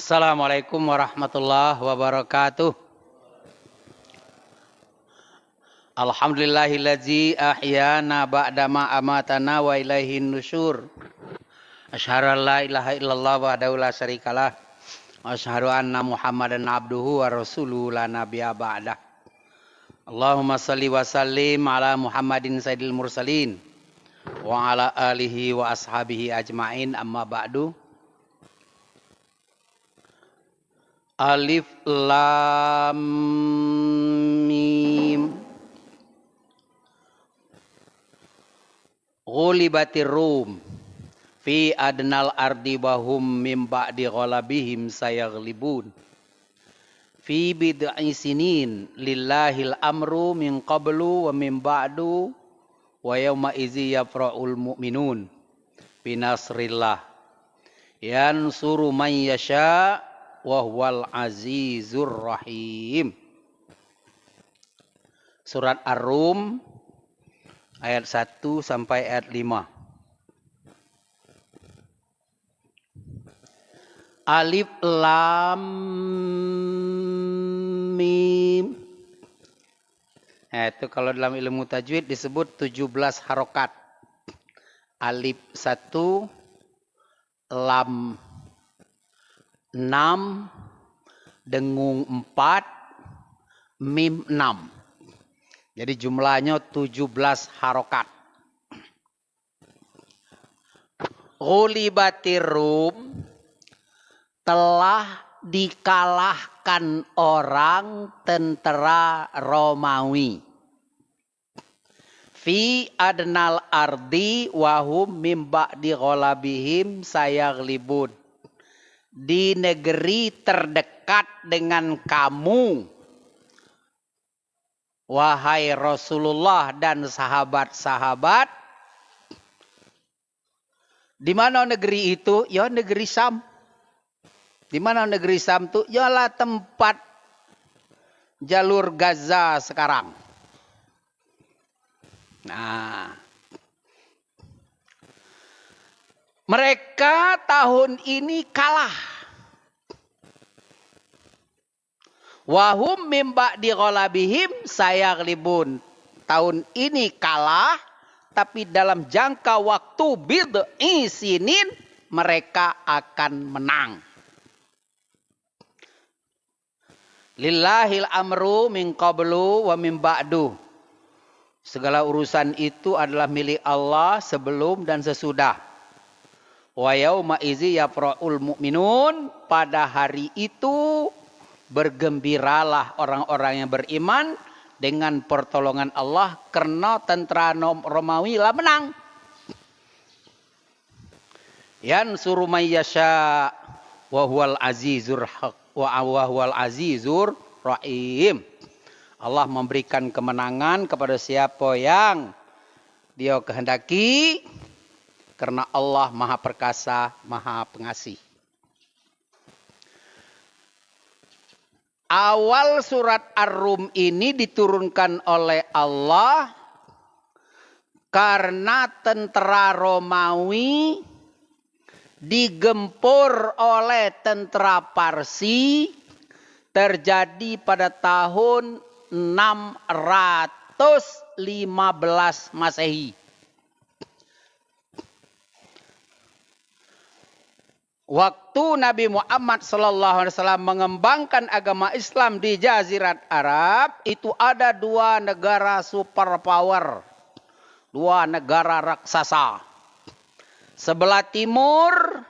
Assalamualaikum warahmatullahi wabarakatuh. Alhamdulillahillazi ahyana ba'dama amatana wa ilaihin nusyur. Asyhadu an la ilaha illallah wahdahu la syarikalah. Wa asyhadu anna Muhammadan abduhu wa rasuluhu la nabiyya ba'dah. Allahumma salli wa sallim ala Muhammadin sayyidil mursalin wa ala alihi wa ashabihi ajmain, amma ba'du. Alif lam mim. Ghulibatir rum fi adnal ardi wa hum min ba'di ghalabihim sayaghlibun. Fi bid'i sinin lillahil amru min qablu wa min ba'du wa yawma izi yafra'ul mu'minun binasrillah yansuru man yasha' wa huwal azizur rahim. Surat Ar-Rum ayat 1 sampai ayat 5. Alif lam mim. Itu kalau dalam ilmu tajwid disebut 17 harokat. Alif 1, lam 6, dengung 4, mim 6. Jadi jumlahnya 17 harokat. Ghulibatir rum, telah dikalahkan orang tentara Romawi. Fi adnal ardi wahum mim ba'di ghalabihim sayaghlibun. Di negeri terdekat dengan kamu, wahai Rasulullah dan sahabat-sahabat. Di mana negeri itu? Ya negeri Syam. Di mana negeri Syam itu? Yalah tempat jalur Gaza sekarang. Nah, mereka tahun ini kalah. Wahum mim ba'di ghalabihim sayaghlibun. Tahun ini kalah, tapi dalam jangka waktu bid'i sinin mereka akan menang. Lillahil amru min qablu wa min ba'du. Segala urusan itu adalah milik Allah sebelum dan sesudah. Wa yauma izi yafra'ul mu'minun. Pada hari itu bergembiralah orang-orang yang beriman dengan pertolongan Allah karena tentara Romawi lah menang. Yansuru may yasha wa huwal azizur rahim. Allah memberikan kemenangan kepada siapa yang Dia kehendaki, karena Allah Maha Perkasa, Maha Pengasih. Awal surat Ar-Rum ini diturunkan oleh Allah karena tentara Romawi digempur oleh tentara Parsi terjadi pada tahun 615 Masehi. Waktu Nabi Muhammad SAW mengembangkan agama Islam di Jazirat Arab, itu ada dua negara superpower, dua negara raksasa. Sebelah timur,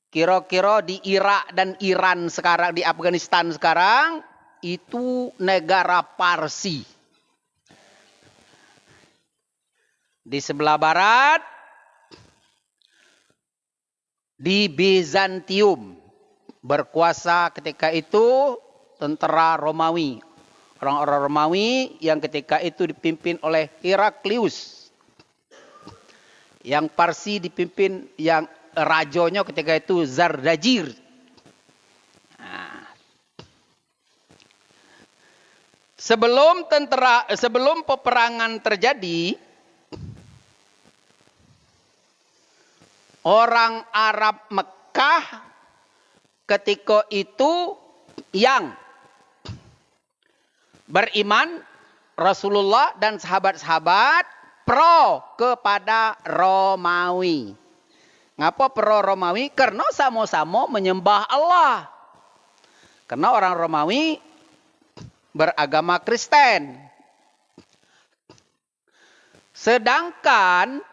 kira-kira di Irak dan Iran sekarang, di Afghanistan sekarang, itu negara Parsi. Di sebelah barat, di Bizantium, berkuasa ketika itu tentara Romawi. Orang-orang Romawi yang ketika itu dipimpin oleh Heraklius. Yang Parsi dipimpin, yang rajonya ketika itu Zardajir. Nah. Sebelum peperangan terjadi, orang Arab Mekah ketika itu yang beriman Rasulullah dan sahabat-sahabat pro kepada Romawi. Ngapa pro Romawi? Karena sama-sama menyembah Allah. Karena orang Romawi beragama Kristen. Sedangkan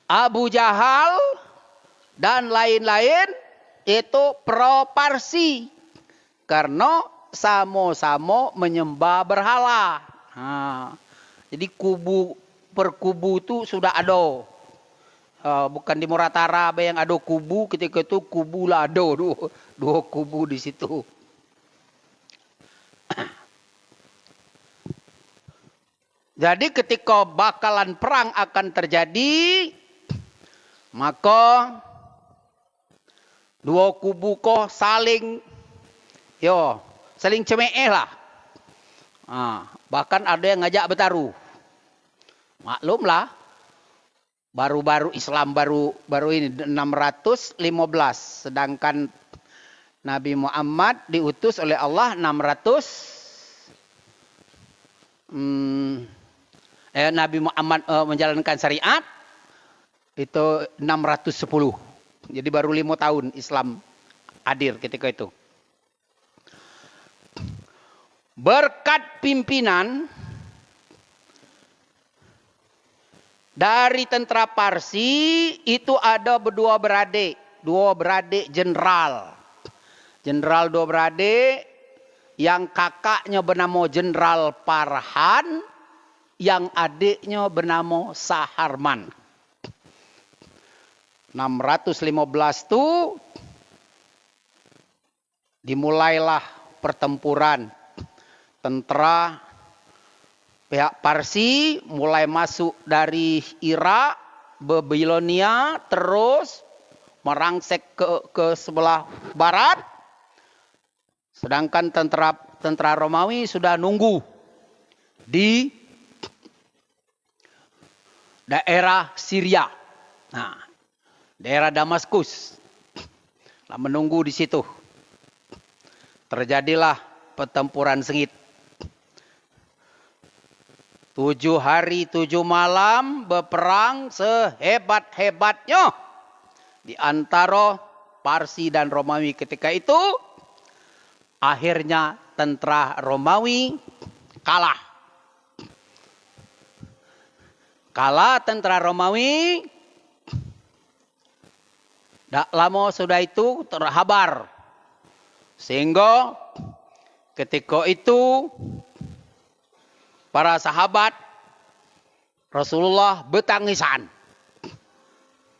Abu Jahal dan lain-lain itu pro Parsi. Karena sama-sama menyembah berhala. Nah, jadi kubu per kubu itu sudah ada. Bukan di Muratara yang ada kubu, ketika itu kubu lah ada dua kubu di situ. Jadi ketika bakalan perang akan terjadi, maka dua kubu kok saling cemeeh lah. Bahkan ada yang ngajak bertaruh. Maklumlah, baru-baru Islam baru ini 615, sedangkan Nabi Muhammad diutus oleh Allah 600. Nabi Muhammad menjalankan syariat itu 610. Jadi baru 5 tahun Islam hadir ketika itu. Berkat pimpinan dari tentara Parsi itu ada dua beradik jenderal. Jenderal dua beradik yang kakaknya bernama Jenderal Farhan, yang adiknya bernama Saharman. 615 itu dimulailah pertempuran. Tentara pihak Parsi mulai masuk dari Irak, Babilonia, terus merangsek ke sebelah barat. Sedangkan tentara Romawi sudah nunggu di daerah Syria. Nah, daerah Damaskus. Menunggu di situ. Terjadilah pertempuran sengit. 7 hari 7 malam berperang sehebat-hebatnya di antara Parsi dan Romawi ketika itu. Akhirnya tentara Romawi kalah. Kalah tentara Romawi. Tak lama sudah itu terhabar. Sehingga ketika itu para sahabat Rasulullah bertangisan.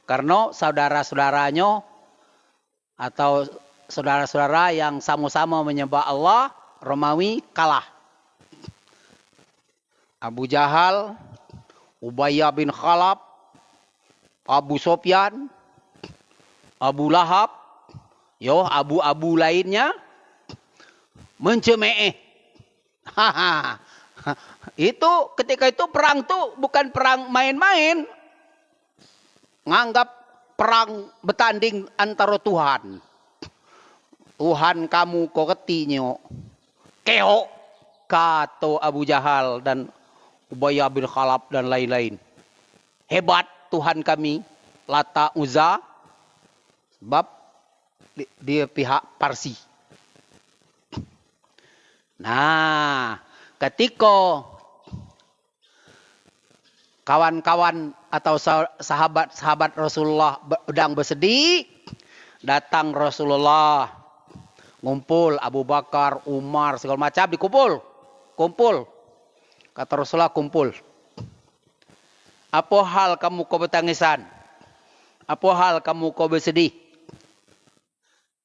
Karena saudara-saudaranya atau saudara-saudara yang sama-sama menyembah Allah, Romawi kalah. Abu Jahal, Ubayyah bin Khalaf, Abu Sofyan, Abu Lahab, abu-abu lainnya mencemeeh. Itu ketika itu perang tuh bukan perang main-main. Nganggap perang bertanding antara Tuhan. Tuhan kamu kok ketinyo. Keok. Kata Abu Jahal dan Ubayyah bin Khalaf dan lain-lain. Hebat Tuhan kami. Lata Uzza. Sebab dia pihak Parsi. Nah, ketika kawan-kawan atau sahabat-sahabat Rasulullah sedang bersedih, datang Rasulullah, ngumpul Abu Bakar, Umar, segala macam kumpul. Kata Rasulullah, kumpul. Apa hal kamu kau bertangisan? Apa hal kamu kau bersedih?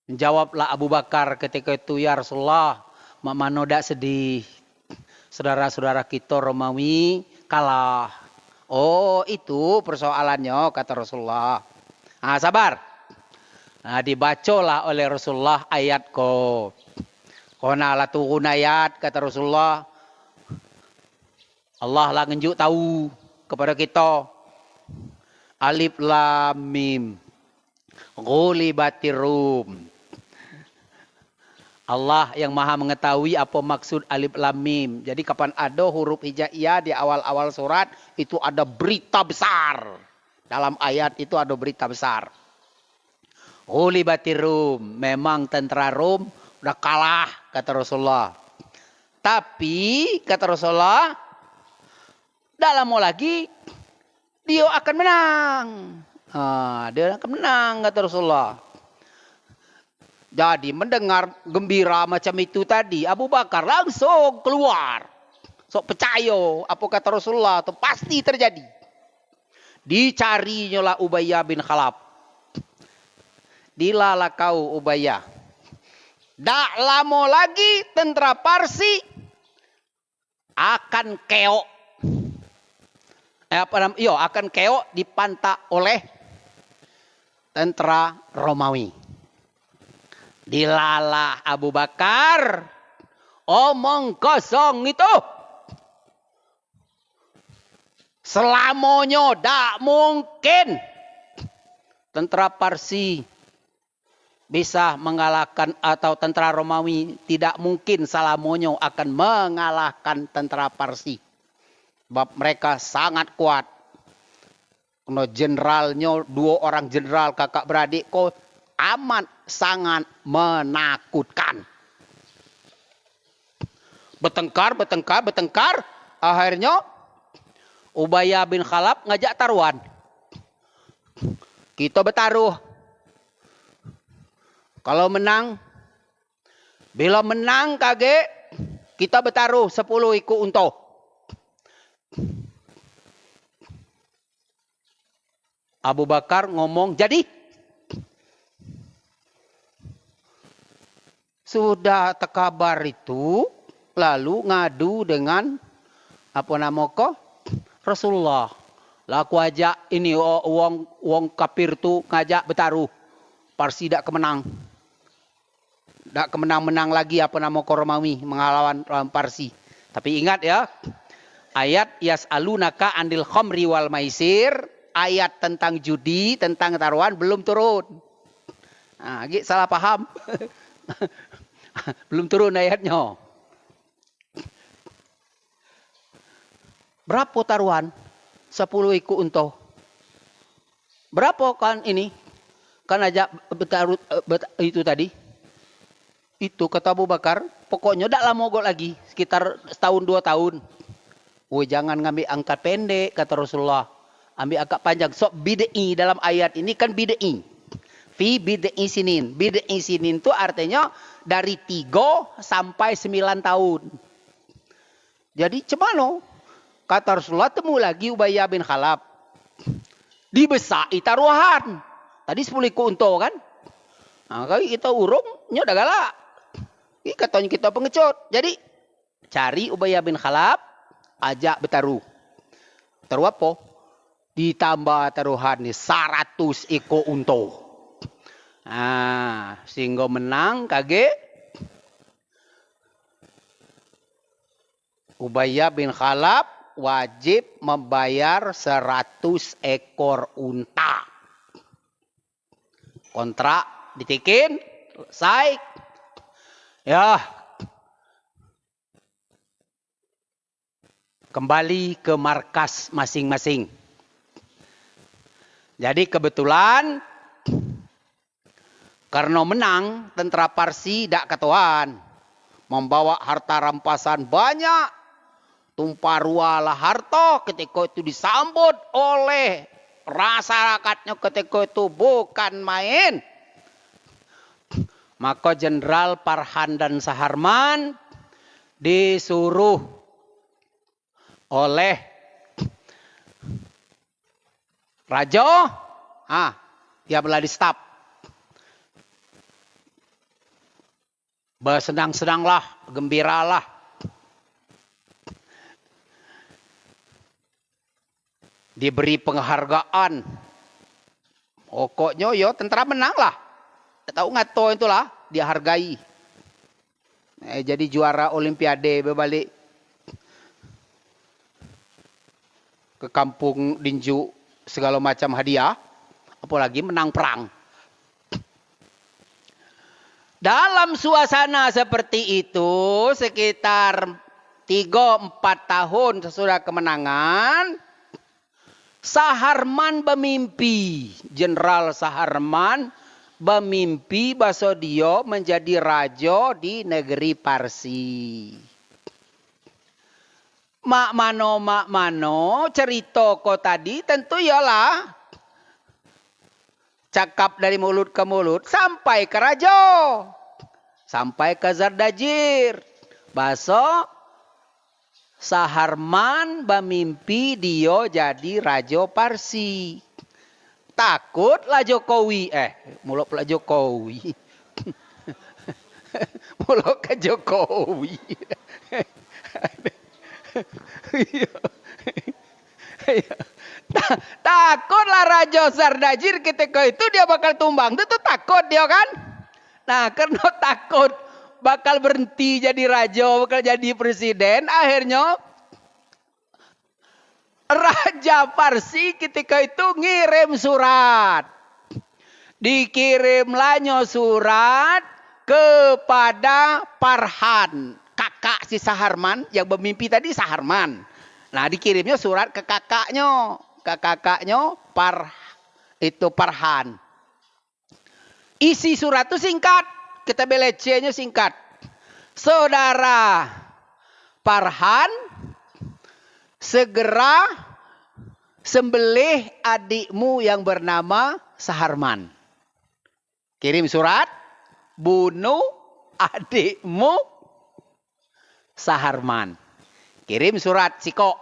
Jawablah Abu Bakar ketika itu, ya Rasulullah, mana dak sedih. Saudara-saudara kita Romawi kalah. Oh, itu persoalannya, kata Rasulullah. Sabar. Dibacalah oleh Rasulullah ayat ko. Kona la turun ayat, kata Rasulullah. Allah lah ngenjuk tahu kepada kita. Alif Lam Mim. Ghulibatir Rum. Allah yang maha mengetahui apa maksud alif lam mim. Jadi kapan ada huruf hijaiyah di awal-awal surat, itu ada berita besar. Dalam ayat itu ada berita besar. Ghulibatir Rum. Memang tentara Rom udah kalah, kata Rasulullah. Tapi, kata Rasulullah, dalam mau lagi, dia akan menang. Dia akan menang, kata Rasulullah. Jadi mendengar gembira macam itu tadi, Abu Bakar langsung keluar. Sok percaya apa kata Rasulullah itu pasti terjadi. Dicarinya lah Ubayyah bin Khalaf. Dilala kau Ubayyah. Tak lama lagi tentara Parsi akan keok. Akan keok dipantak oleh tentara Romawi. Dilalah Abu Bakar, omong kosong itu. Selamanya tak mungkin tentara Parsi bisa mengalahkan, atau tentara Romawi tidak mungkin selamanya akan mengalahkan tentara Parsi. Sebab mereka sangat kuat. Karena jenderalnya, 2 orang jenderal kakak beradik kok amat sangat menakutkan. Bertengkar. Akhirnya Ubayyah bin Khalaf ngajak taruhan. Kita bertaruh. Kalau menang, bila menang kage, kita bertaruh 10 ekor unta. Abu Bakar ngomong, jadi? Sudah terkabar itu, lalu ngadu dengan Rasulullah. Laku ajak ini wong kafir tu ngajak bertaruh. Parsi tak kemenang. Tak kemenang-menang lagi Romawi mengalawan Parsi. Tapi ingat ya, ayat yas'alunaka andil khamri wal maisir, ayat tentang judi, tentang taruhan belum turun. Nah, salah paham. Belum turun ayatnya. Berapa taruhan? 10 ekor unta. Berapa kan ini? Kan aja bertaruh itu tadi. Itu kata Abu Bakar, pokoknya tak lama lagi, sekitar setahun 2 tahun. Woi, jangan ngambil angka pendek, kata Rasulullah. Ambil angka panjang. Sok bid'i dalam ayat ini kan bid'i. Fi bid'i sinin. Bid'i sinin itu artinya dari 3 sampai 9 tahun. Jadi cemano? Kata Rasulullah, temu lagi Ubayyah bin Khalaf. Dibesai taruhan. Tadi 10 ekor unta kan? Nah, kalau kita urungnya udah galak. Ini katanya kita pengecut. Jadi cari Ubayyah bin Khalaf, ajak bertaruh. Taruh apa? Ditambah taruhan nih 100 ekor unta. Nah, sehingga menang kage Ubayyah bin Khalaf wajib membayar 100 ekor unta. Kontrak ditikin, selesai. Ya. Kembali ke markas masing-masing. Jadi kebetulan karena menang, tentara Parsi dak ketahuan. Membawa harta rampasan banyak. Tumpah ruahlah harta ketika itu disambut oleh masyarakatnya ketika itu bukan main. Maka Jenderal Farhan dan Saharman disuruh oleh Raja, dia beladi staf. Bersenang-senanglah, gembiralah. Diberi penghargaan. Pokoknya yo tentara menang lah. Tahu ngato itulah dihargai. Jadi juara Olimpiade berbalik ke kampung Dinju segala macam hadiah. Apalagi menang perang. Dalam suasana seperti itu, sekitar 3-4 tahun sesudah kemenangan, Saharman bermimpi. Jenderal Saharman bermimpi bahwa dia menjadi raja di negeri Parsi. Mak mano cerita kau tadi tentu ialah cakap dari mulut ke mulut sampai ke raja. Sampai ke Zardajir. Bahasa Saharman bermimpi dia jadi raja Parsi. Takutlah Jokowi. Muluk pula Jokowi. Muluk ke Jokowi. Takutlah Raja Zardajir ketika itu dia bakal tumbang. Itu takut dia kan. Nah karena takut bakal berhenti jadi raja, bakal jadi presiden. Akhirnya Raja Parsi ketika itu ngirim surat. Dikirimlahnya surat kepada Parhan. Kakak si Saharman yang bermimpi tadi Saharman. Nah dikirimnya surat ke kakaknya. Ke kakaknya Parhan. Isi surat itu singkat. Kita belecenya singkat. Saudara Parhan, segera sembelih adikmu yang bernama Saharman. Kirim surat, bunuh adikmu Saharman. Kirim surat Siko.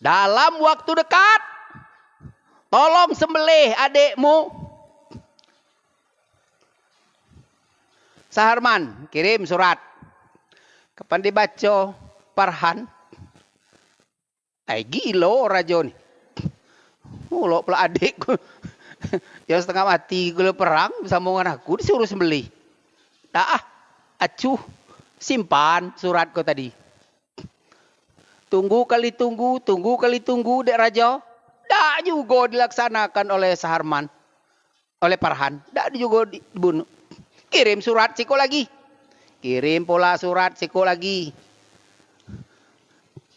Dalam waktu dekat, tolong sembelih adikmu Saharman. Kirim surat. Kapan dibaca Parhan? Gilo raja ni. Muluk pula adikku. Yang setengah mati gula perang sambungan aku disuruh sembelih. Acuh. Simpan surat kau tadi. Tunggu kali tunggu dek raja. Tak juga dilaksanakan oleh Saharman. Oleh Parhan. Tak juga dibunuh. Kirim surat Siko lagi. Kirim pula surat Siko lagi.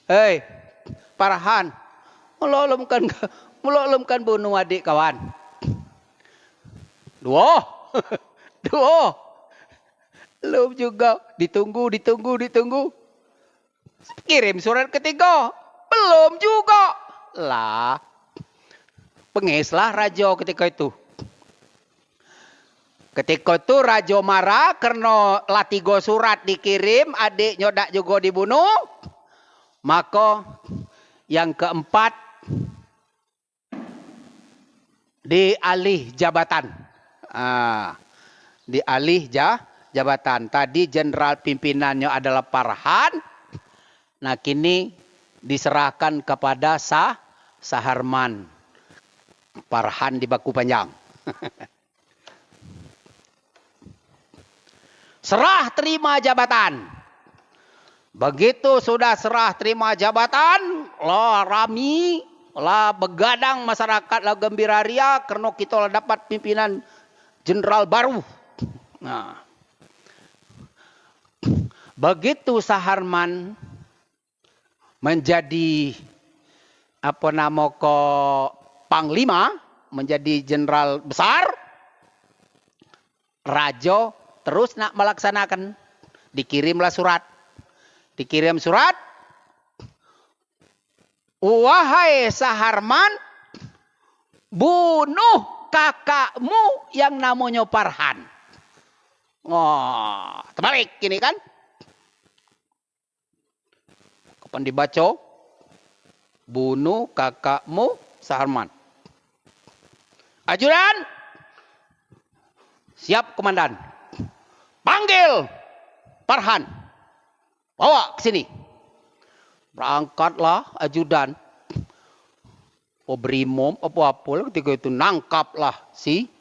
Hei, Parhan. Melolomkan bunuh adik kawan. Dua. Belum juga. Ditunggu. Kirim surat ketiga. Belum juga. Lah. Pengeslah raja ketika itu. Ketika itu raja marah karena lah 3 surat dikirim. Adiknya tak juga dibunuh. Maka yang keempat. Dialih jabatan. Dialih jabatan. Tadi jenderal pimpinannya adalah Parhan. Nah kini diserahkan kepada Saharman. Parhan di baku panjang. Serah terima jabatan. Begitu sudah serah terima jabatan. Lah rami. Lah begadang masyarakat lah gembira ria. Karena kita lah dapat pimpinan jenderal baru. Nah. Begitu Saharman menjadi panglima, menjadi jenderal besar, raja terus nak melaksanakan. Dikirimlah surat. Dikirim surat. Wahai Saharman, bunuh kakakmu yang namanya Parhan. Terbalik gini kan? Kapan dibaca? Bunuh kakakmu Saharman. Ajudan. Siap komandan. Panggil Parhan. Bawa ke sini. Berangkatlah ajudan. Brimob apa-apa ketika itu nangkaplah si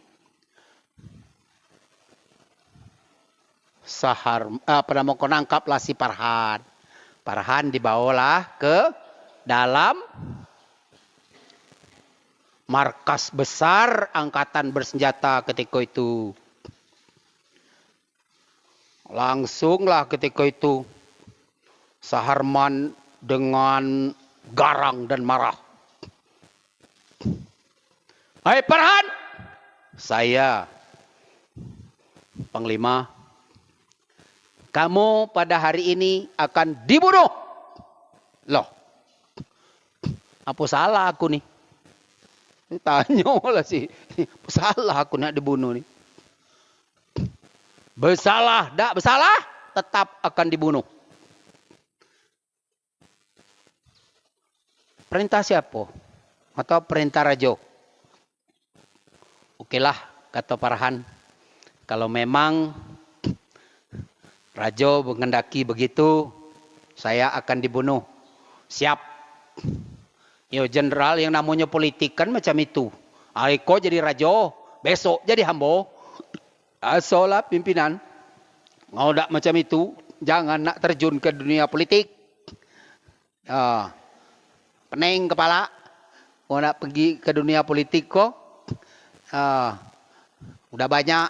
nangkaplah si Parhan. Parhan dibawalah ke dalam markas besar angkatan bersenjata ketika itu. Langsunglah ketika itu Saharman dengan garang dan marah. Hai Farhan, saya Panglima, kamu pada hari ini akan dibunuh. Loh, apa salah aku nih? Tanya lah sih, salah aku nak dibunuh nih. Bersalah, tak bersalah, tetap akan dibunuh. Perintah siapa? Atau perintah Rajo? Okelah, kata Farhan. Kalau memang Rajo mengendaki begitu, saya akan dibunuh. Siap. Yo, jenderal yang namanya politik kan macam itu. Aiko jadi Rajo, besok jadi Hambo. Asolah pimpinan. Mau tak macam itu, jangan nak terjun ke dunia politik. Pening kepala. Mau nak pergi ke dunia politik kok. Udah banyak.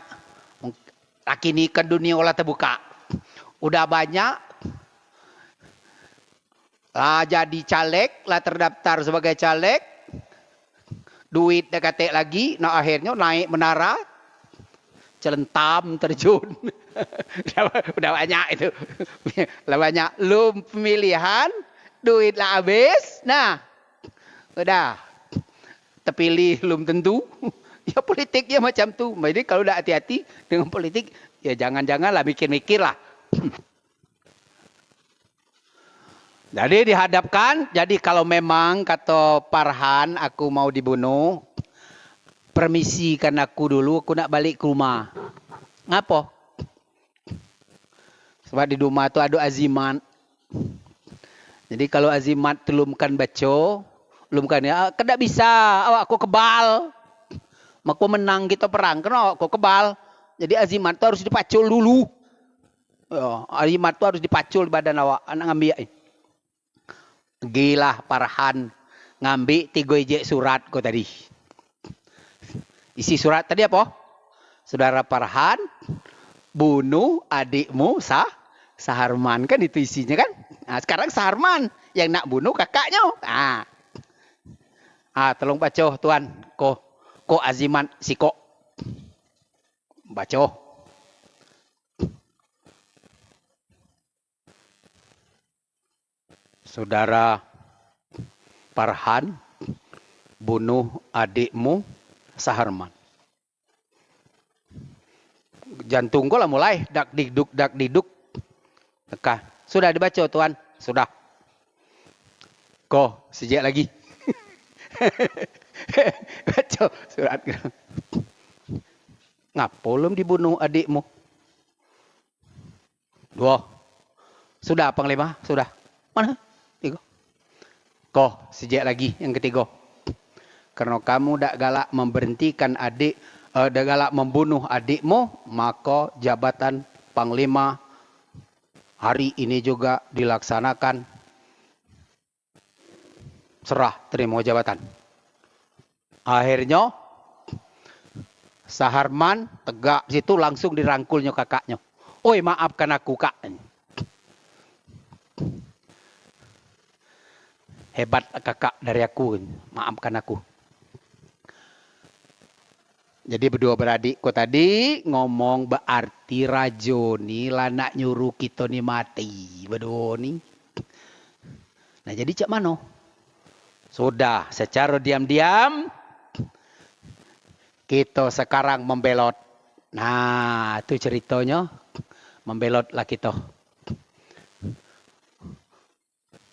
Laki ni kan dunia olah terbuka. Udah banyak. Lah jadi caleg, lah terdaftar sebagai caleg. Duit dah katek lagi, nah akhirnya naik menara. Celentam terjun. udah banyak itu. Lah banyak. Lu pemilihan, duit lah habis. Nah, udah. Terpilih belum tentu. Ya politiknya macam tu. Jadi kalau udah hati-hati dengan politik, ya jangan-janganlah mikir-mikir lah. Jadi dihadapkan, jadi kalau memang kata Farhan aku mau dibunuh, permisikan aku dulu, aku nak balik ke rumah. Ngapa? Sebab di rumah tu ada azimat. Jadi kalau azimat telumkan baca, telumkan ya, kada bisa, awak aku kebal. Maku menang kita perang, kena aku kebal. Jadi azimat tu harus dipacul dulu. Ya, azimat tu harus dipacul di badan awak, anak ngambil. Gila Farhan ngambil 3 ijek surat kau tadi. Isi surat tadi apa? Saudara Farhan bunuh adikmu Saharman, kan itu isinya kan? Nah, sekarang Saharman yang nak bunuh kakaknya. Tolong baca tuan. Ko azimat si kok. Baca. Saudara Farhan bunuh adikmu Saharman. Jantung kau lah mulai dak diduk. Teka. Sudah dibaca tuan? Sudah. Kau sejak lagi. Baca surat. Ngapa belum dibunuh adikmu? 2. Sudah Panglima? Sudah. Mana? 3. Kau sejak lagi yang ketiga. Karena kamu dak galak memberhentikan dak galak membunuh adikmu, maka jabatan Panglima hari ini juga dilaksanakan. Serah terima jabatan. Akhirnya Saharman tegak situ langsung dirangkulnya kakaknya. Oi, maafkan aku kak. Hebat kakak dari aku, maafkan aku. Jadi berdua beradik kau tadi ngomong berarti Rajo ni lah nak nyuruh kita ni mati. Berdua ni. Nah jadi cak mana? Sudah secara diam-diam kita sekarang membelot. Nah itu ceritanya. Membelot lah kita.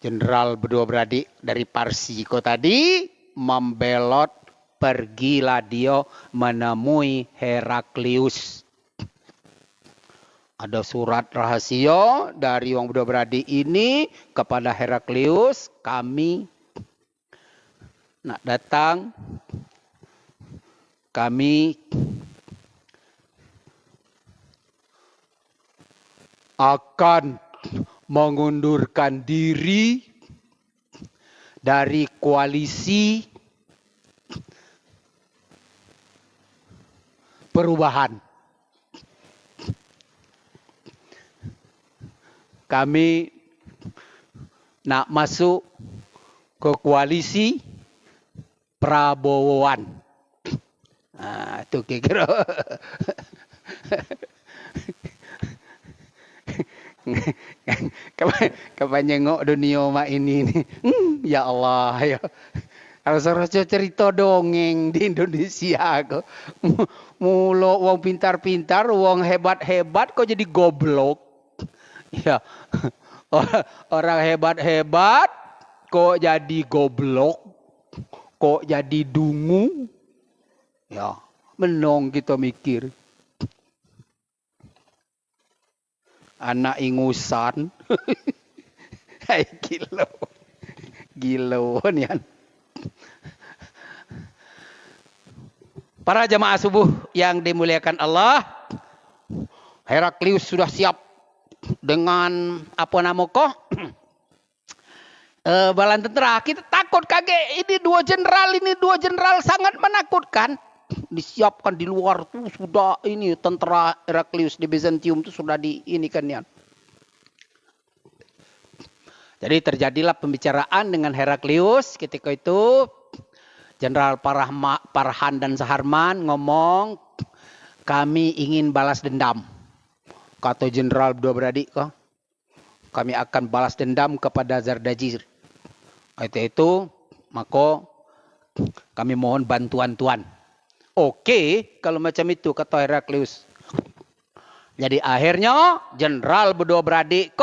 Jenderal berdua beradik dari Parsi kau tadi membelot, pergilah dia menemui Heraklius. Ada surat rahasia dari orang berdua beradik ini kepada Heraklius. Kami nak datang. Kami akan mengundurkan diri dari koalisi perubahan. Kami nak masuk ke koalisi Prabowoan. Itu kira kapan nyengok dunia mak ini nih. Ya Allah ya. Kalau cerita dongeng di Indonesia kok. Mulu wong pintar-pintar, wong hebat-hebat kok jadi goblok. Ya. Orang hebat-hebat kok jadi goblok. Kok jadi dungu. Ya, menong kita mikir. Anak ingusan. Hai gilo nian. Para jamaah subuh yang dimuliakan Allah, Heraklius sudah siap dengan apa nama kok? Balan tentara. Kita takut kaget, ini dua jenderal sangat menakutkan. Disiapkan di luar tuh sudah ini tentara Heraklius di Bizantium tuh sudah diinikan ya. Jadi terjadilah pembicaraan dengan Heraklius ketika itu. Jenderal Farhan dan Saharman ngomong, kami ingin balas dendam. Kata jenderal berdua beradik, kami akan balas dendam kepada Zardajir. Itu maka kami mohon bantuan Tuan. Oke, kalau macam itu kata Heraklius. Jadi akhirnya jenderal berdua beradik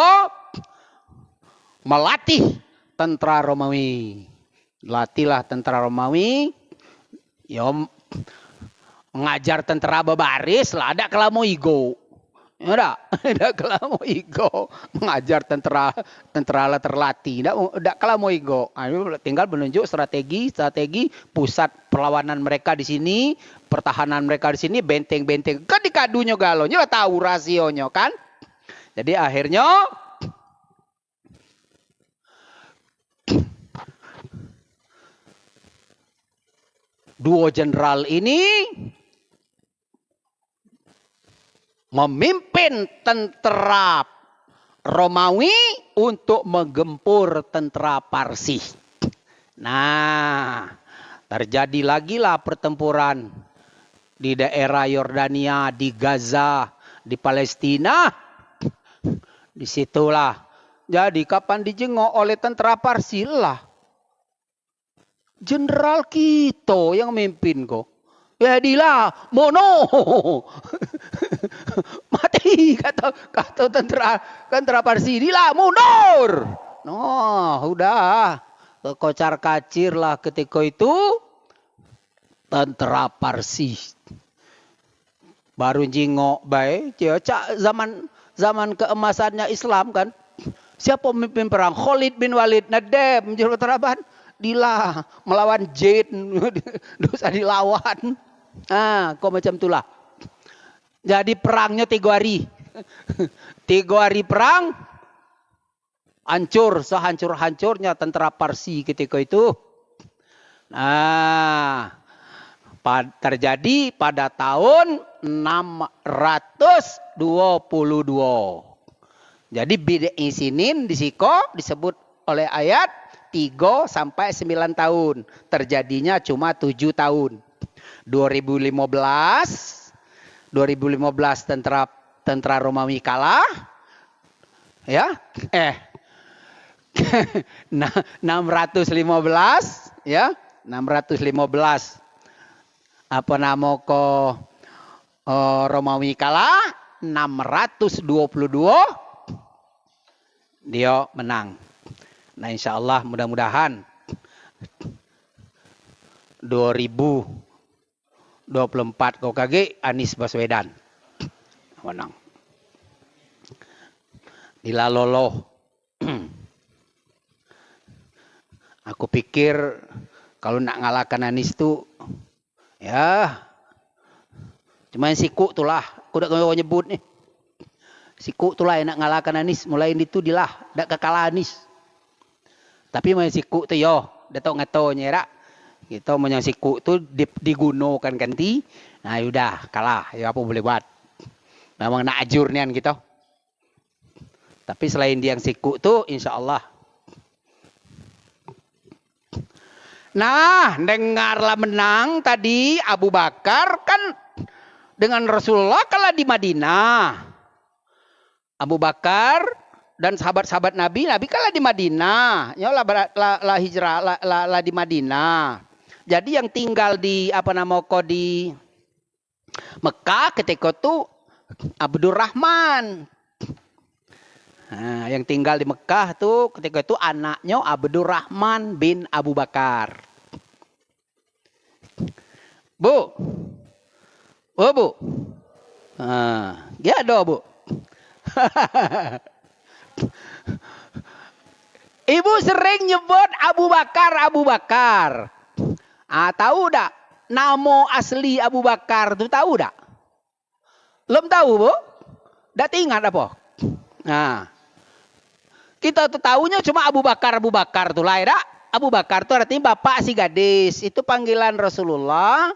melatih tentara Romawi. Latihlah tentara Romawi. Ya ngajar tentara berbaris lah, ada kelamo igo. Ya ada kelamo igo. Mengajar tentara terlatih, ada kelamo igo. Tinggal menunjuk strategi pusat perlawanan mereka di sini, pertahanan mereka di sini, benteng-benteng. Kan dikadunya galonya lah tahu rasionya kan. Jadi akhirnya dua jenderal ini memimpin tentara Romawi untuk menggempur tentara Parsi. Nah, terjadi lagi lah pertempuran di daerah Yordania, di Gaza, di Palestina. Disitulah. Jadi kapan dijengok oleh tentara Parsi lah. Jenderal kita yang memimpin kok. Jadilah mono. Mati kata tentara Parsi. Jadilah mundur. Noh, udah. Kocar kacir lah ketika itu tentara Parsi. Baru jingok baik. Zaman keemasannya Islam kan. Siapa pemimpin perang? Khalid bin Walid. Nadab menjadi teraban. Dilah melawan Jin, dosa dilawan. Kok macam itulah. Jadi perangnya 3 hari. 3 hari perang, hancur sehancur-hancurnya tentara Parsi ketika itu. Terjadi pada tahun 622. Jadi bid'ah isinin disebut oleh ayat 3 sampai 9 tahun. Terjadinya cuma 7 tahun. 2015 tentara Romawi kalah. Ya. 615 ya. 615 apa nama Romawi kalah. 622 dia menang. Nah insya Allah mudah-mudahan 2024 kau kage Anies Baswedan menang. Dilaloloh. Aku pikir kalau nak ngalahkan Anies tu ya cuma siku tu lah. Aku dah kau nyebut ni. Siku tu lah yang nak ngalahkan Anies. Mulai itu dilah dak kekalah Anies. Tapi masih siku tu yo, datuk ngatonya rak. Kita mau yang siku tuh digunakan ganti. Nah, udah kalah. Ya apa boleh buat. Memang nak ajur nian kita. Tapi selain dia yang siku tuh insya Allah. Nah, dengarlah menang tadi Abu Bakar kan dengan Rasulullah kalah di Madinah. Abu Bakar dan sahabat-sahabat Nabi kalah di Madinah. Ya lah hijrah lah di Madinah. Jadi yang tinggal di di Mekah ketika itu Abdurrahman. Nah, yang tinggal di Mekah tuh ketika itu anaknya Abdurrahman bin Abu Bakar. Bu. Oh, Bu. Ya ada, Bu. Ibu sering nyebut Abu Bakar. Tahu tak? Nama asli Abu Bakar tu tahu tak? Belum tahu, Bu? Tak ingat apa? Nah. Kita tuh tahunya cuma Abu Bakar tu lah, ya. Abu Bakar tu artinya bapak si gadis. Itu panggilan Rasulullah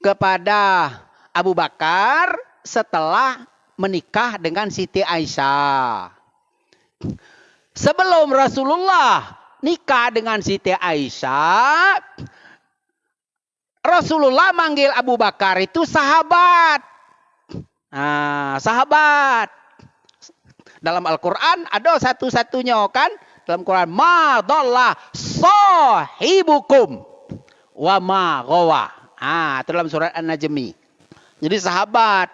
kepada Abu Bakar setelah menikah dengan Siti Aisyah. Sebelum Rasulullah nikah dengan Siti Aisyah, Rasulullah manggil Abu Bakar itu sahabat. Nah, sahabat. Dalam Al-Quran ada satu-satunya kan. Dalam Quran, ma dhalla sahibukum wa ma ghawa. Itu dalam surat An-Najmi. Jadi sahabat.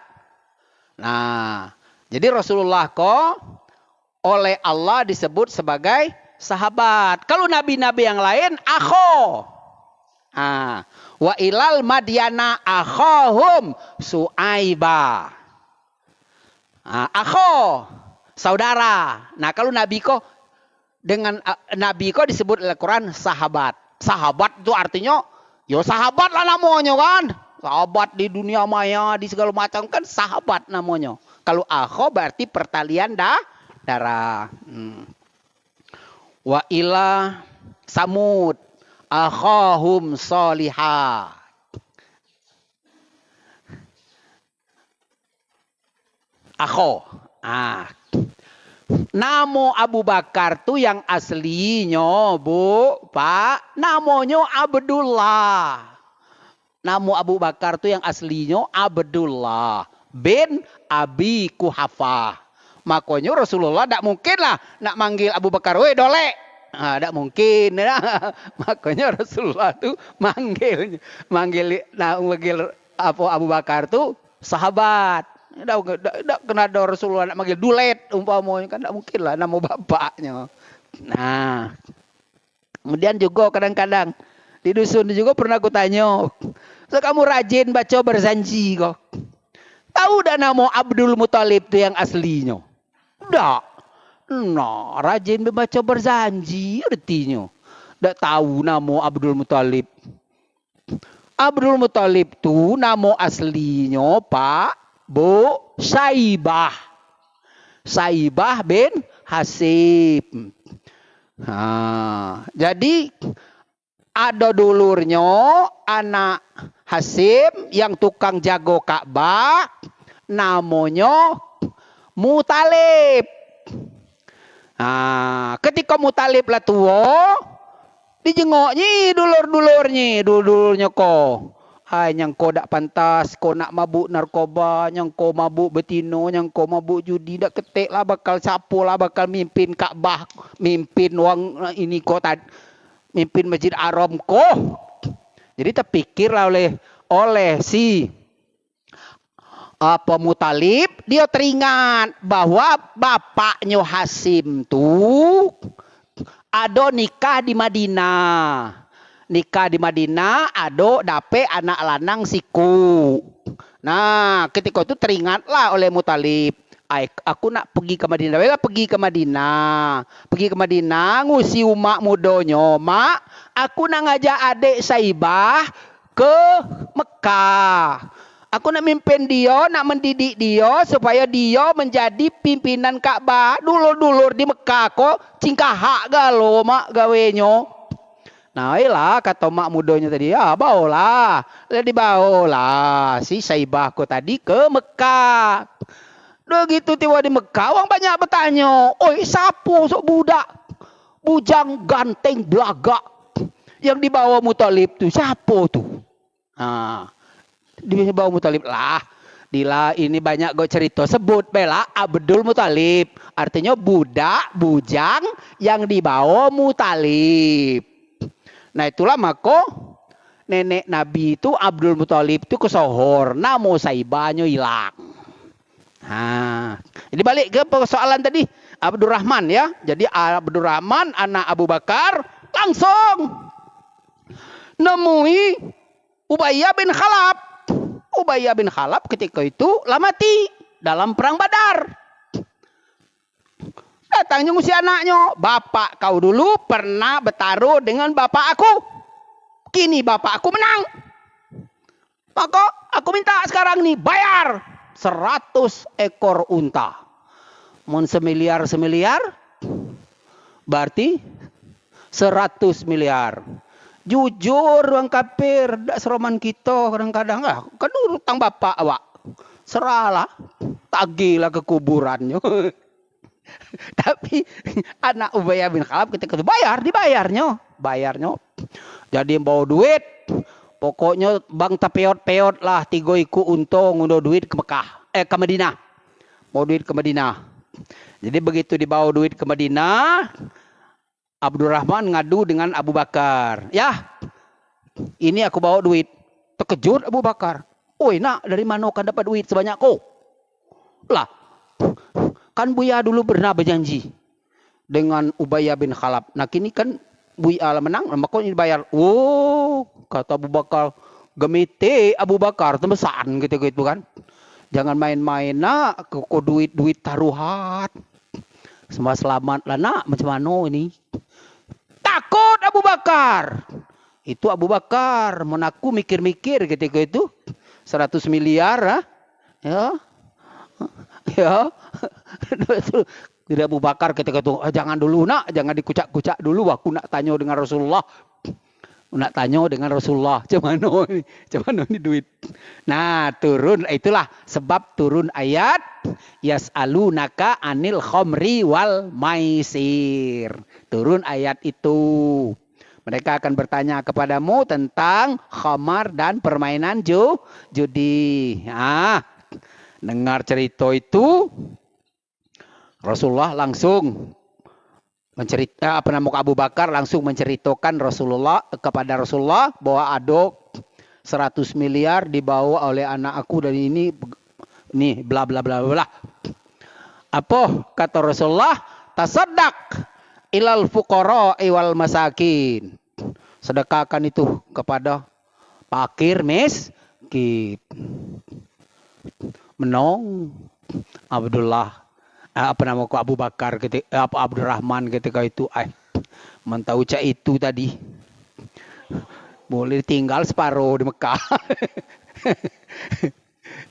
Nah, jadi Rasulullah kok oleh Allah disebut sebagai sahabat. Kalau nabi-nabi yang lain, akho. Wa ilal madyana akhahum Su'aiba. Akho, saudara. Nah, kalau nabi kok dengan nabi kok disebut dalam Al-Quran sahabat. Sahabat itu artinya ya sahabat lah namanya kan. Sahabat di dunia maya, di segala macam kan sahabat namanya. Kalau akho berarti pertalian darah. Wa ila Samud akhahum solihah. Akho. Namo Abu Bakar tuh yang aslinya, Bu, Pak, namanya Abdullah. Namo Abu Bakar tuh yang aslinya Abdullah bin Abi Kuhafah. Makanya Rasulullah tidak mungkin lah nak manggil Abu Bakar, weh dolek. Tidak mungkin. Makanya Rasulullah tuh manggil Abu Bakar tuh sahabat. Tidak kena ada Rasulullah nak manggil dulet umpamanya kan tidak mungkin lah nama bapaknya. Nah, kemudian juga kadang-kadang di dusun juga pernah aku tanya, so, kamu rajin baca berzanji kok? Tahu dah nama Abdul Muthalib itu yang aslinya? Tidak. Nah, rajin baca berzanji artinya. Tidak tahu nama Abdul Muthalib. Abdul Muthalib itu nama aslinya Pak Bu Saibah. Saibah bin Hasib. Jadi ada dulurnya anak Hasib yang tukang jago Ka'bah namanya Muthalib. Ketika Muthalib lah tua, dijengoknya dulurnya kok. Yang kau tak pantas, kau nak mabuk narkoba, yang kau mabuk betino, yang kau mabuk judi, tak ketik lah bakal sapu lah, bakal mimpin Ka'bah, mimpin wang ini kau mimpin Masjid Haram kau. Jadi terpikirlah oleh si Muthalib, dia teringat bahwa bapaknya Hasim tu ada nikah di Madinah. Nikah di Madinah, ada dape anak lanang siku. Nah, ketika itu teringatlah oleh Muthalib, aku nak pergi ke Madinah. Pergi ke Madinah, ngusi umak mudanya. Mak, aku nak ngajak adik Saibah ke Mekah. Aku nak mimpin dia, nak mendidik dia supaya dia menjadi pimpinan Ka'bah. Dulur-dulur di Mekah kok cingkahak galo mak gawenya. Nah, lah kata mak mudanya tadi, ya bawalah. Jadi bawalah si Saibah ko tadi ke Mekah. Udah gitu tiba di Mekah, orang banyak bertanya, oi sapo sok budak? Bujang ganteng belagak yang dibawa Muthalib tuh, siapa tuh? Nah, dibawa Muthalib lah. Dila ini banyak gue cerita sebut bela Abdul Muthalib. Artinya budak bujang yang dibawa Muthalib. Nah itulah maka nenek Nabi itu Abdul Muthalib itu kesohor. Namo Saibahnya hilang. Nah, jadi balik ke persoalan tadi Abdurrahman ya. Jadi Abdurrahman anak Abu Bakar langsung nemui Ubayyah bin Khalaf. Ubayyah bin Khalaf ketika itu lah mati dalam perang Badar. Datangnya si anaknya, bapak kau dulu pernah bertaruh dengan bapak aku. Kini bapak aku menang. Maka aku minta sekarang nih bayar 100 ekor unta. Mon semiliar berarti 100 miliar. Jujur orang kafir, dak seroman kita kadang-kadang kan utang bapak awak. Seralah, tagilah ke kuburannya. Tapi anak Ubayyah bin Khalaf ketika itu bayarnya. Jadi bawa duit, pokoknya bang tapeot-peot lah 3 iku untung untuk duit ke Mekah, ke Madinah. Bawa duit ke Madinah. Jadi begitu dibawa duit ke Madinah, Abdurrahman ngadu dengan Abu Bakar. Ya, ini aku bawa duit. Terkejut Abu Bakar. Oi nak, dari mana kau dapat duit sebanyak kau? Lah, kan Buya dulu pernah berjanji dengan Ubayyah bin Khalaf. Nah kini kan Buya menang, maka ini dibayar. Oh, kata Abu Bakar. Gemete Abu Bakar, tembesan gitu kan. Jangan main-main nak, kau duit taruhan. Semua selamat lah nak, macam mana ini? Takut Abu Bakar. Itu Abu Bakar. Mau mikir-mikir ketika itu. 100 miliar. Ya. Jadi Abu Bakar ketika itu. Jangan dulu nak. Jangan dikucak-kucak dulu. Aku nak tanya dengan Rasulullah. Macam mana ini duit. Nah turun. Itulah sebab turun ayat. Yas'alunaka anil khomri wal maisir. Turun ayat itu. Mereka akan bertanya kepadamu tentang khamar dan permainan judi. Dengar cerita itu, Rasulullah langsung Abu Bakar langsung menceritakan kepada Rasulullah bahwa ada 100 miliar dibawa oleh anak aku dan ini bla bla bla bla. Apa kata Rasulullah? Tasaddaq ilal fuqara wal masakin. Sedekahkan itu kepada fakir miskin. Menong Abu Bakar Abdurrahman ketika itu mentau cak itu tadi boleh tinggal separuh di Mekah.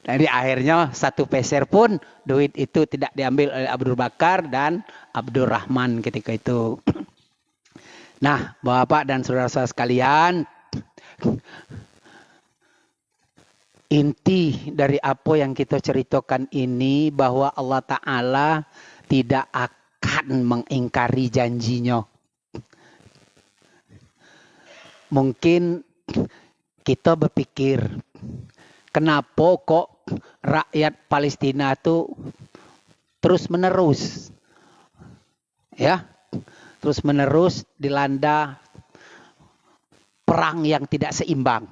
Jadi akhirnya 1 peser pun duit itu tidak diambil oleh Abu Bakar dan Abdurrahman ketika itu. Nah, Bapak dan saudara-saudara sekalian, inti dari apa yang kita ceritakan ini bahwa Allah Ta'ala tidak akan mengingkari janjinya. Mungkin kita berpikir, kenapa kok rakyat Palestina itu terus menerus dilanda perang yang tidak seimbang.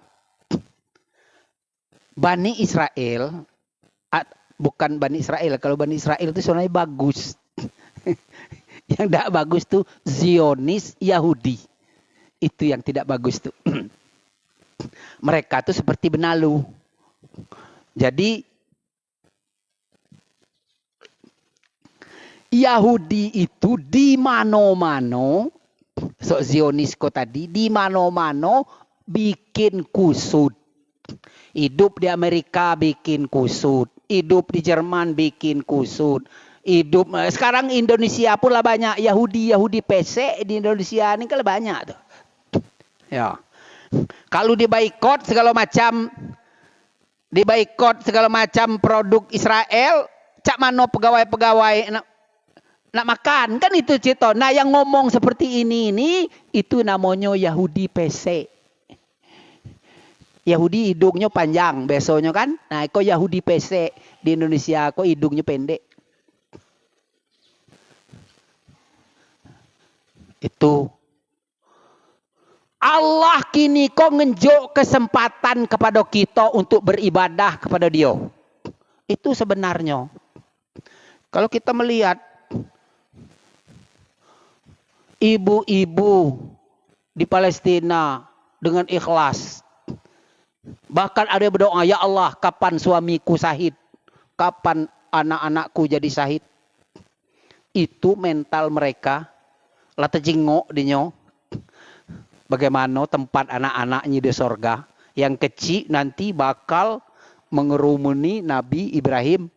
Bani Israel, bukan Bani Israel. Kalau Bani Israel itu sebenarnya bagus. Yang tidak bagus tuh Zionis Yahudi. Itu yang tidak bagus tuh. Mereka tuh seperti benalu. Jadi Yahudi itu di mano-mano, Zionisko tadi di mano-mano bikin kusut. Hidup di Amerika bikin kusut, hidup di Jerman bikin kusut, sekarang Indonesia pun lah banyak Yahudi PC di Indonesia ini kan banyak tuh. Ya. Kalau dibaikot segala macam produk Israel, cak mano pegawai-pegawai nak makan, kan itu cerita. Nah, yang ngomong seperti ini itu namanya Yahudi PC. Yahudi hidungnya panjang, besoknya kan. Nah, kok Yahudi PC di Indonesia kok hidungnya pendek. Itu Allah kini kok ngenjuk kesempatan kepada kita untuk beribadah kepada Dia. Itu sebenarnya. Kalau kita melihat ibu-ibu di Palestina dengan ikhlas, bahkan ada yang berdoa, ya Allah, kapan suamiku syahid? Kapan anak-anakku jadi syahid? Itu mental mereka. Lata jengok dinyo. Bagaimana tempat anak-anaknya di sorga. Yang kecil nanti bakal mengerumuni Nabi Ibrahim.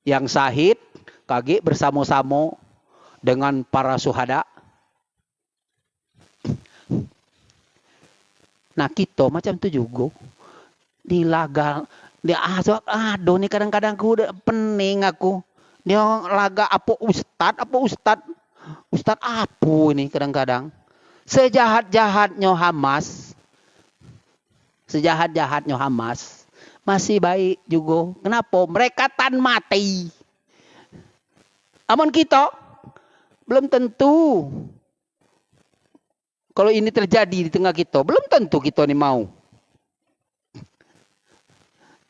Yang syahid, kage bersama-sama dengan para syuhada. Nah, kita macam tu juga. Dilaga, dia aduh nih kadang-kadang aku udah pening aku. Dia laga apa ustad apa ini kadang-kadang. Sejahat-jahatnya Hamas masih baik juga. Kenapa? Mereka tan mati. Aman kita belum tentu. Kalau ini terjadi di tengah kita, belum tentu kita ini mau.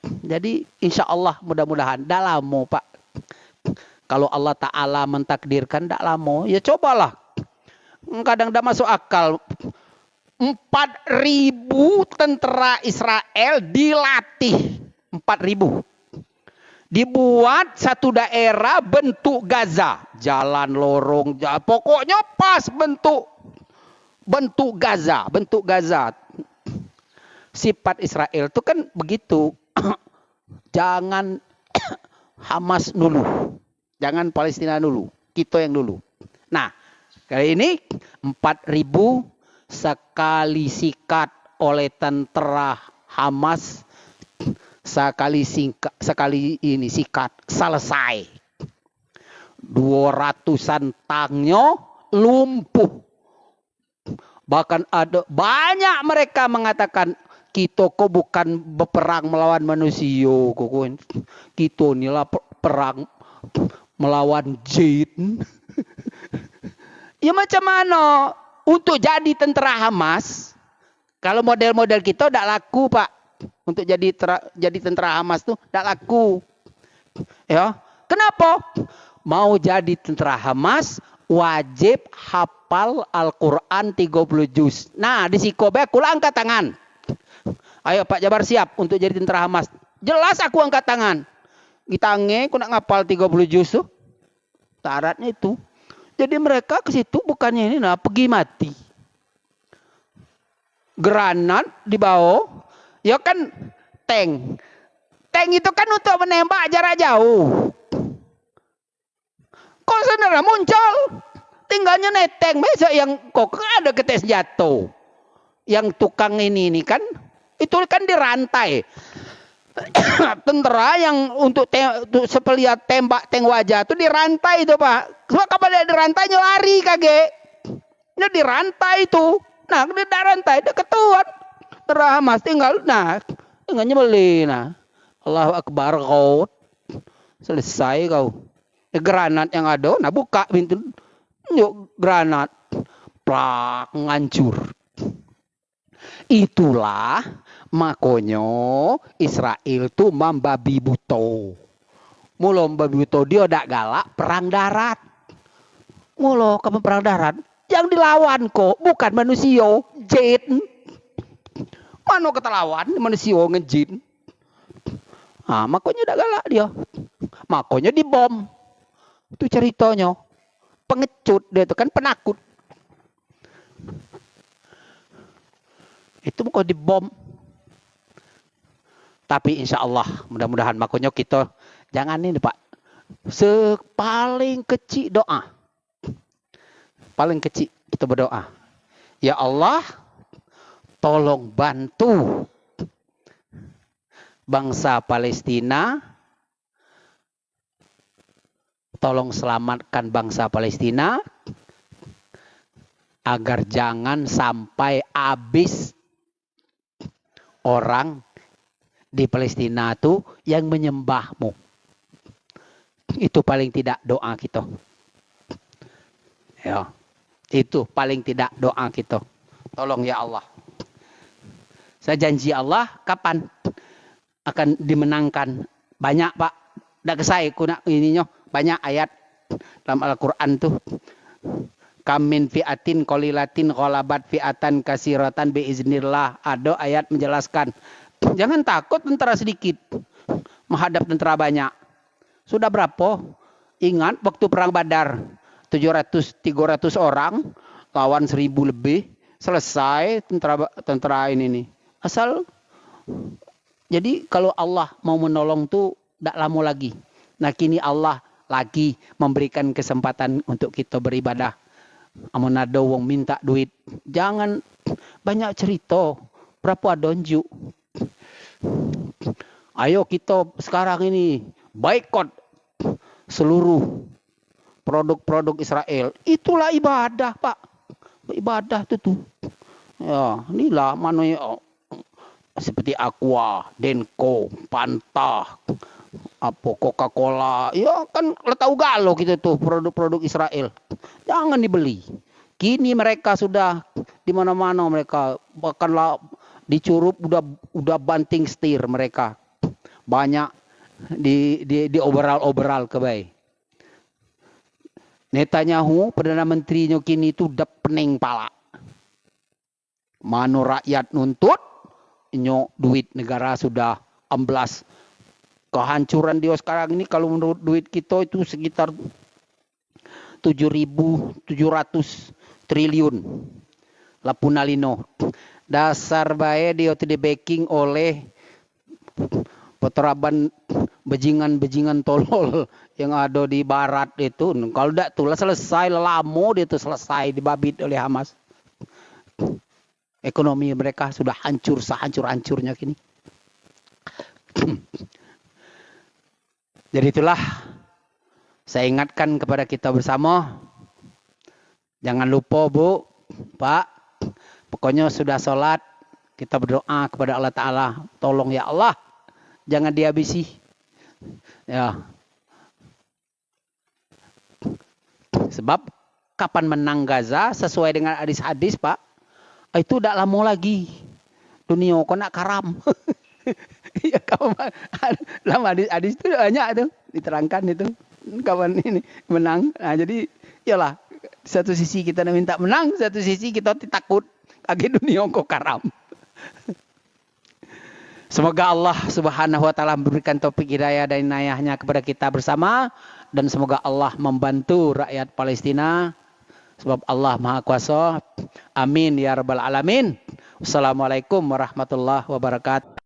Jadi insya Allah mudah-mudahan dah lama Pak. Kalau Allah Ta'ala mentakdirkan dah lama, ya cobalah. Kadang dah masuk akal. 4.000 tentara Israel dilatih. 4.000. Dibuat satu daerah bentuk Gaza. Jalan lorong, pokoknya pas bentuk Gaza. Sifat Israel itu kan begitu. Jangan Hamas dulu. Jangan Palestina dulu. Kita yang dulu. Nah, kali ini 4.000 sekali sikat oleh tentara Hamas. Sekali ini sikat. Selesai. 200-an tanknya lumpuh. Bahkan ada banyak mereka mengatakan kita kok bukan berperang melawan manusia, kita inilah perang melawan jin. Ya macam mana untuk jadi tentara Hamas? Kalau model-model kita tidak laku Pak. Untuk jadi tentara Hamas tuh tidak laku. Ya, kenapa? Mau jadi tentara Hamas wajib hafal Al-Quran 30 juz. Nah, di Sikobe aku angkat tangan. Ayo Pak Jabar siap untuk jadi tentara Hamas. Jelas aku angkat tangan. Kita aku nak ngapal 30 juz tuh. Syaratnya itu. Jadi mereka ke situ bukannya ini pergi mati. Granat dibawa. Ya kan tank. Tank itu kan untuk menembak jarak jauh. Kok saudara muncul? Tinggalnya neteng. Besok yang kok ada ketes jatuh. Yang tukang ini kan. Itu kan dirantai. Tentara yang untuk sepeliat tembak tank wajah itu dirantai itu Pak. Sebab kalau dia dirantainya lari kage. Dia dirantai itu. Nah, dia dirantai. Dia ketuan. Tentara Hamas tinggal. Nah, tinggalnya beli. Nah. Allahu Akbar kau. Selesai kau. Granat yang ada. Nah, buka pintu. Yuk, granat. Plak, ngancur. Itulah makanya Israel tuh membabi buto. Mula membabi buto dia tak galak perang darat. Mula kamu perang darat. Yang dilawan kok bukan manusia, jin. Mana kata lawan manusia ngejin. Ah, makanya tak galak dia. Makanya dibom. Itu ceritanya. Pengecut dia itu kan penakut. Itu bukan dibom. Tapi insya Allah mudah-mudahan makanya kita jangan ini Pak. Paling kecil doa. Paling kecil kita berdoa. Ya Allah, tolong bantu bangsa Palestina, tolong selamatkan bangsa Palestina agar jangan sampai habis orang di Palestina itu yang menyembahmu. Itu paling tidak doa kita. Ya, itu paling tidak doa kita. Tolong ya Allah. Saya janji Allah kapan akan dimenangkan. Banyak Pak. Dak saya kuna ininya banyak ayat dalam Al-Qur'an tuh. Kamin fi'atin qalilatin ghalabat fi'atan kasiratan biiznillah. Ada ayat menjelaskan. Jangan takut tentara sedikit menghadap tentara banyak. Sudah berapa? Ingat waktu perang Badar 300 orang lawan 1000 lebih. Selesai tentara ini nih. Asal jadi kalau Allah mau menolong tuh tidak lama lagi. Nah kini Allah lagi memberikan kesempatan untuk kita beribadah. Amun ada wong minta duit, jangan banyak cerita. Berapa donju? Ayo kita sekarang ini boikot seluruh produk-produk Israel. Itulah ibadah, Pak. Ibadah itu tuh. Ya, inilah mana seperti Aqua, Denko, Fanta, apa Coca-Cola. Ya kan tahu galau gitu tuh produk-produk Israel. Jangan dibeli. Kini mereka sudah di mana-mana mereka bahkan dicurup udah banting setir mereka. Banyak di overall kebaik. Netanyahu Perdana Menterinya kini itu udah pening pala. Mano rakyat nuntut, nyo duit negara sudah amblas. Kehancuran dia sekarang ini kalau menurut duit kita itu sekitar 7.700 triliun. Lapunalino. Dasar bae dia itu di backing oleh peteraban bejingan-bejingan tolol yang ada di barat itu. Kalau tidak tuh selesai lama dia itu selesai dibabit oleh Hamas. Ekonomi mereka sudah hancur sehancur-hancurnya kini. Jadi itulah saya ingatkan kepada kita bersama. Jangan lupa Bu, Pak. Pokoknya sudah sholat. Kita berdoa kepada Allah Ta'ala. Tolong ya Allah. Jangan dihabisi. Ya. Sebab kapan menang Gaza sesuai dengan hadis-hadis Pak. Itu tidak lama lagi. Dunia kok nak karam. Ya kawan. Dalam hadis itu banyak tuh. Diterangkan itu. Kawan ini menang. Nah jadi iyalah. Di satu sisi kita minta menang. Di satu sisi kita takut. Kaki dunia kok karam. Semoga Allah Subhanahu wa taala memberikan taufik hidayah dan inayahnya kepada kita bersama dan semoga Allah membantu rakyat Palestina sebab Allah Maha Kuasa. Amin ya rabbal alamin. Wassalamualaikum warahmatullahi wabarakatuh.